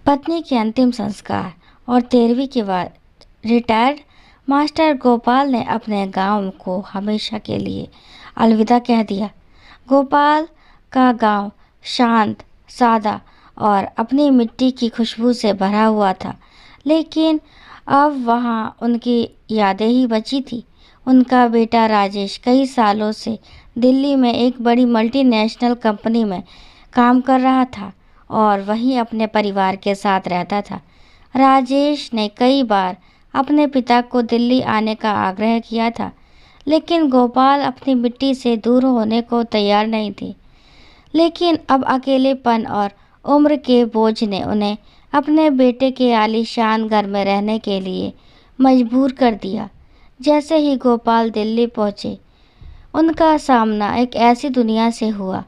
पत्नी के अंतिम संस्कार और 13वीं के बाद रिटायर्ड मास्टर गोपाल ने अपने गांव को हमेशा के लिए अलविदा कह दिया। गोपाल का गांव शांत, सादा और अपनी मिट्टी की खुशबू से भरा हुआ था, लेकिन अब वहां उनकी यादें ही बची थी। उनका बेटा राजेश कई सालों से दिल्ली में एक बड़ी मल्टीनेशनल कंपनी में काम कर रहा था और वहीं अपने परिवार के साथ रहता था। राजेश ने कई बार अपने पिता को दिल्ली आने का आग्रह किया था, लेकिन गोपाल अपनी मिट्टी से दूर होने को तैयार नहीं थे। लेकिन अब अकेलेपन और उम्र के बोझ ने उन्हें अपने बेटे के आलीशान घर में रहने के लिए मजबूर कर दिया। जैसे ही गोपाल दिल्ली पहुंचे, उनका सामना एक ऐसी दुनिया से हुआ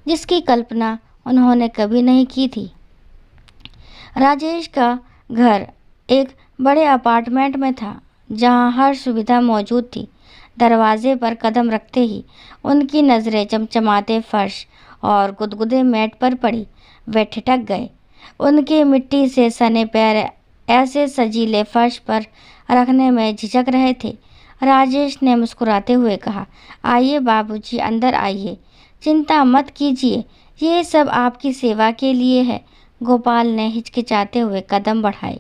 जिसकी कल्पना उन्होंने कभी नहीं की थी। राजेश का घर एक बड़े अपार्टमेंट में था, जहां हर सुविधा मौजूद थी। दरवाजे पर कदम रखते ही उनकी नज़रें चमचमाते फर्श और गुदगुदे मैट पर पड़ी। वे ठिठक गए। उनके मिट्टी से सने पैर ऐसे सजीले फर्श पर रखने में झिझक रहे थे। राजेश ने मुस्कुराते हुए कहा, आइए बाबूजी, अंदर आइए, चिंता मत कीजिए, ये सब आपकी सेवा के लिए है। गोपाल ने हिचकिचाते हुए कदम बढ़ाए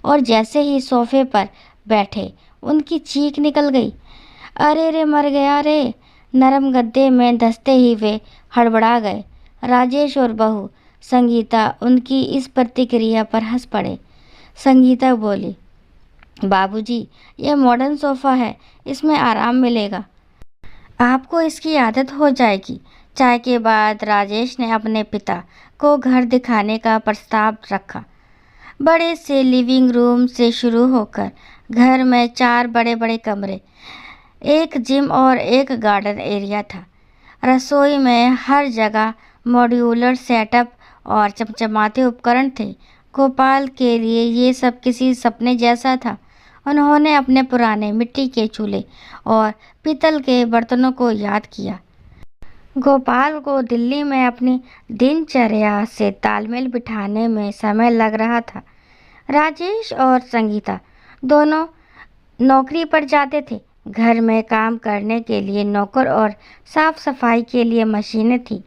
और जैसे ही सोफे पर बैठे, उनकी चीख निकल गई, अरे रे, मर गया रे। नरम गद्दे में धंसते ही वे हड़बड़ा गए। राजेश और बहू संगीता उनकी इस प्रतिक्रिया पर हंस पड़े। संगीता बोली, बाबूजी, यह मॉडर्न सोफ़ा है, इसमें आराम मिलेगा, आपको इसकी आदत हो जाएगी। चाय के बाद राजेश ने अपने पिता को घर दिखाने का प्रस्ताव रखा। बड़े से लिविंग रूम से शुरू होकर घर में 4 बड़े बड़े कमरे, एक जिम और एक गार्डन एरिया था। रसोई में हर जगह मॉड्यूलर सेटअप और चमचमाते उपकरण थे। गोपाल के लिए ये सब किसी सपने जैसा था। उन्होंने अपने पुराने मिट्टी के चूल्हे और पीतल के बर्तनों को याद किया। गोपाल को दिल्ली में अपनी दिनचर्या से तालमेल बिठाने में समय लग रहा था। राजेश और संगीता दोनों नौकरी पर जाते थे। घर में काम करने के लिए नौकर और साफ सफाई के लिए मशीनें थीं।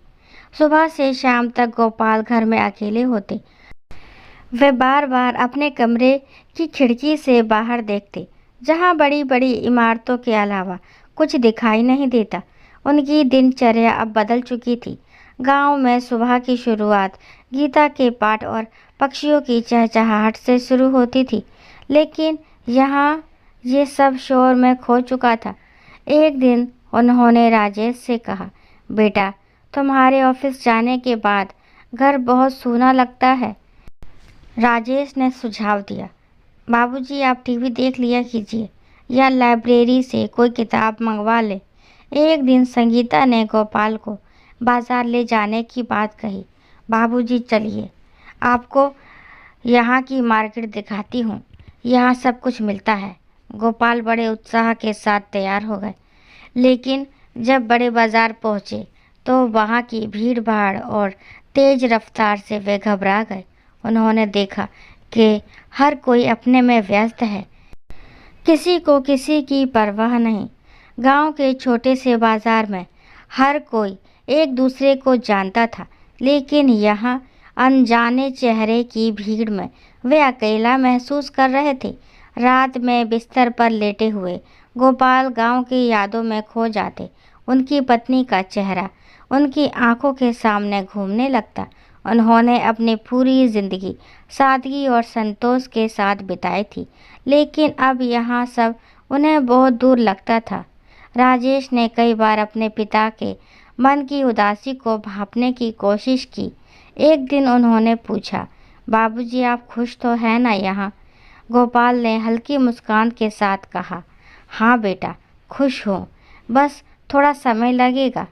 सुबह से शाम तक गोपाल घर में अकेले होते। वे बार बार अपने कमरे की खिड़की से बाहर देखते, जहां बड़ी बड़ी इमारतों के अलावा कुछ दिखाई नहीं देता। उनकी दिनचर्या अब बदल चुकी थी। गांव में सुबह की शुरुआत गीता के पाठ और पक्षियों की चहचहाहट से शुरू होती थी, लेकिन यहाँ ये सब शोर में खो चुका था। एक दिन उन्होंने राजेश से कहा, बेटा, तुम्हारे ऑफिस जाने के बाद घर बहुत सूना लगता है। राजेश ने सुझाव दिया, बाबूजी, आप टीवी देख लिया कीजिए या लाइब्रेरी से कोई किताब मंगवा ले। एक दिन संगीता ने गोपाल को बाजार ले जाने की बात कही। बाबूजी, चलिए, आपको यहाँ की मार्केट दिखाती हूँ, यहाँ सब कुछ मिलता है। गोपाल बड़े उत्साह के साथ तैयार हो गए, लेकिन जब बड़े बाजार पहुँचे तो वहाँ की भीड़ भाड़ और तेज रफ्तार से वे घबरा गए। उन्होंने देखा कि हर कोई अपने में व्यस्त है, किसी को किसी की परवाह नहीं। गांव के छोटे से बाजार में हर कोई एक दूसरे को जानता था, लेकिन यहाँ अनजाने चेहरे की भीड़ में वे अकेला महसूस कर रहे थे। रात में बिस्तर पर लेटे हुए गोपाल गांव की यादों में खो जाते। उनकी पत्नी का चेहरा उनकी आंखों के सामने घूमने लगता। उन्होंने अपनी पूरी जिंदगी सादगी और संतोष के साथ बिताई थी, लेकिन अब यहाँ सब उन्हें बहुत दूर लगता था। राजेश ने कई बार अपने पिता के मन की उदासी को भांपने की कोशिश की। एक दिन उन्होंने पूछा, बाबूजी, आप खुश तो हैं ना यहाँ? गोपाल ने हल्की मुस्कान के साथ कहा, हाँ बेटा, खुश हूँ, बस थोड़ा समय लगेगा।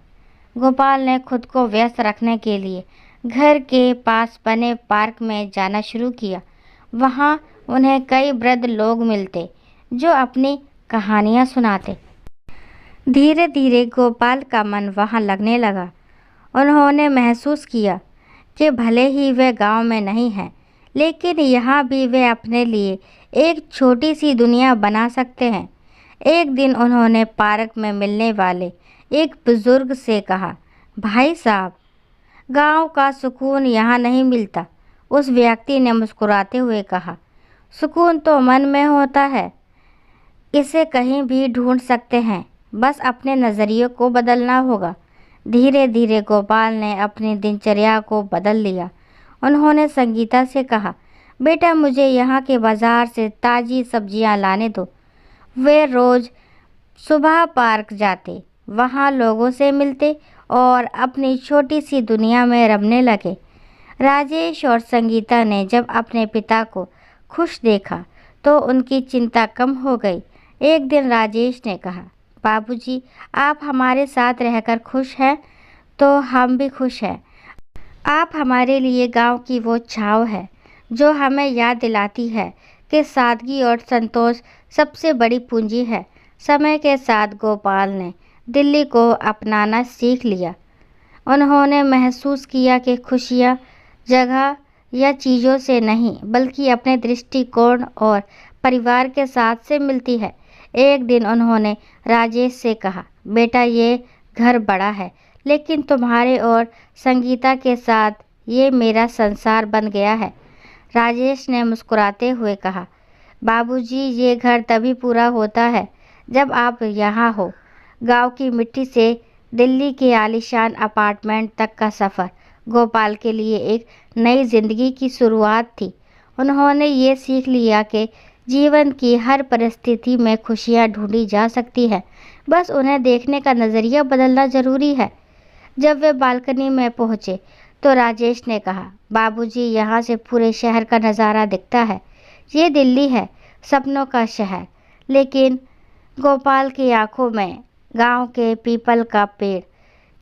गोपाल ने खुद को व्यस्त रखने के लिए घर के पास बने पार्क में जाना शुरू किया। वहाँ उन्हें कई वृद्ध लोग मिलते जो अपनी कहानियाँ सुनाते। धीरे धीरे गोपाल का मन वहाँ लगने लगा। उन्होंने महसूस किया कि भले ही वे गांव में नहीं हैं, लेकिन यहाँ भी वे अपने लिए एक छोटी सी दुनिया बना सकते हैं। एक दिन उन्होंने पार्क में मिलने वाले एक बुजुर्ग से कहा, भाई साहब, गांव का सुकून यहाँ नहीं मिलता। उस व्यक्ति ने मुस्कुराते हुए कहा, सुकून तो मन में होता है, इसे कहीं भी ढूंढ सकते हैं, बस अपने नज़रिए को बदलना होगा। धीरे धीरे गोपाल ने अपनी दिनचर्या को बदल लिया। उन्होंने संगीता से कहा, बेटा मुझे यहाँ के बाज़ार से ताज़ी सब्जियाँ लाने दो। वे रोज़ सुबह पार्क जाते, वहाँ लोगों से मिलते और अपनी छोटी सी दुनिया में रमने लगे। राजेश और संगीता ने जब अपने पिता को खुश देखा तो उनकी चिंता कम हो गई। एक दिन राजेश ने कहा, बाबूजी, आप हमारे साथ रहकर खुश हैं तो हम भी खुश हैं। आप हमारे लिए गांव की वो छाँव है जो हमें याद दिलाती है कि सादगी और संतोष सबसे बड़ी पूंजी है। समय के साथ गोपाल ने दिल्ली को अपनाना सीख लिया। उन्होंने महसूस किया कि खुशियाँ जगह या चीज़ों से नहीं बल्कि अपने दृष्टिकोण और परिवार के साथ से मिलती है। एक दिन उन्होंने राजेश से कहा, बेटा ये घर बड़ा है लेकिन तुम्हारे और संगीता के साथ ये मेरा संसार बन गया है। राजेश ने मुस्कुराते हुए कहा, बाबूजी, ये घर तभी पूरा होता है जब आप यहाँ हो। गांव की मिट्टी से दिल्ली के आलीशान अपार्टमेंट तक का सफ़र गोपाल के लिए एक नई जिंदगी की शुरुआत थी। उन्होंने ये सीख लिया कि जीवन की हर परिस्थिति में खुशियाँ ढूंढी जा सकती है, बस उन्हें देखने का नज़रिया बदलना ज़रूरी है। जब वे बालकनी में पहुँचे तो राजेश ने कहा, बाबूजी, यहाँ से पूरे शहर का नज़ारा दिखता है। ये दिल्ली है, सपनों का शहर। लेकिन गोपाल की आंखों में गांव के पीपल का पेड़,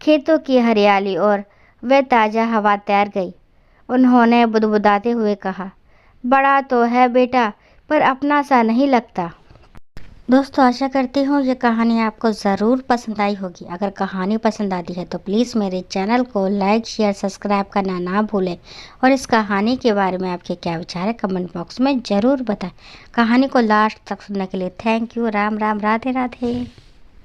खेतों की हरियाली और वे ताज़ा हवा तैर गई। उन्होंने बुदबुदाते हुए कहा, बड़ा तो है बेटा, पर अपना सा नहीं लगता। दोस्तों, आशा करती हूँ ये कहानी आपको ज़रूर पसंद आई होगी। अगर कहानी पसंद आती है तो प्लीज़ मेरे चैनल को लाइक, शेयर, सब्सक्राइब करना ना भूलें और इस कहानी के बारे में आपके क्या विचार है कमेंट बॉक्स में ज़रूर बताएं। कहानी को लास्ट तक सुनने के लिए थैंक यू। राम राम, राधे राधे।